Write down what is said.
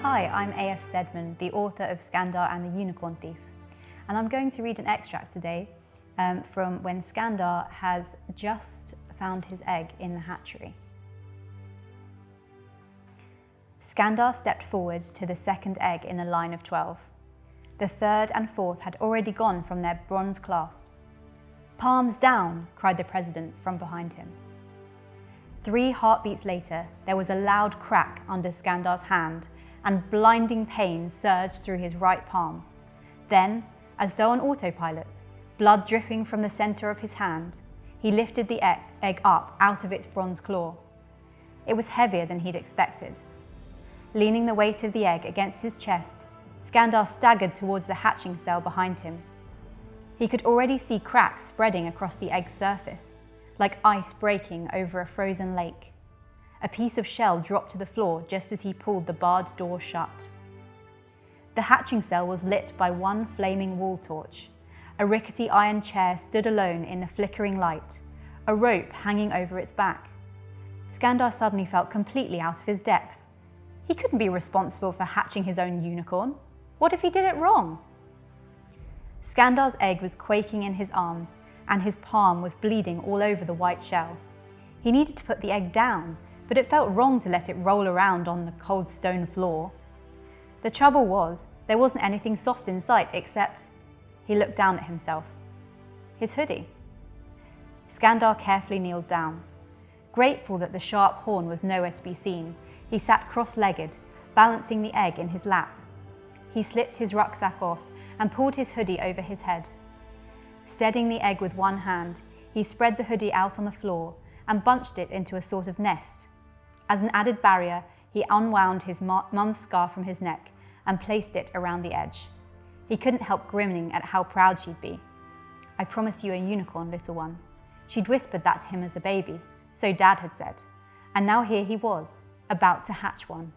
Hi, I'm A.F. Steadman, the author of Scandar and the Unicorn Thief, and I'm going to read an extract today from when Scandar has just found his egg in the hatchery. Scandar stepped forward to the second egg in the line of 12. The third and fourth had already gone from their bronze clasps. "Palms down!" cried the president from behind him. 3 heartbeats later, there was a loud crack under Scandar's hand, and blinding pain surged through his right palm. Then, as though on autopilot, blood dripping from the center of his hand, he lifted the egg up out of its bronze claw. It was heavier than he'd expected. Leaning the weight of the egg against his chest, Scandar staggered towards the hatching cell behind him. He could already see cracks spreading across the egg's surface, like ice breaking over a frozen lake. A piece of shell dropped to the floor just as he pulled the barred door shut. The hatching cell was lit by one flaming wall torch. A rickety iron chair stood alone in the flickering light, a rope hanging over its back. Scandar suddenly felt completely out of his depth. He couldn't be responsible for hatching his own unicorn. What if he did it wrong? Scandar's egg was quaking in his arms, and his palm was bleeding all over the white shell. He needed to put the egg down, but it felt wrong to let it roll around on the cold stone floor. The trouble was, there wasn't anything soft in sight except, he looked down at himself, his hoodie. Scandar carefully kneeled down. Grateful that the sharp horn was nowhere to be seen, he sat cross-legged, balancing the egg in his lap. He slipped his rucksack off and pulled his hoodie over his head. Steadying the egg with one hand, he spread the hoodie out on the floor and bunched it into a sort of nest. As an added barrier, he unwound his mum's scarf from his neck and placed it around the edge. He couldn't help grinning at how proud she'd be. "I promise you a unicorn, little one." She'd whispered that to him as a baby, so Dad had said, and now here he was, about to hatch one.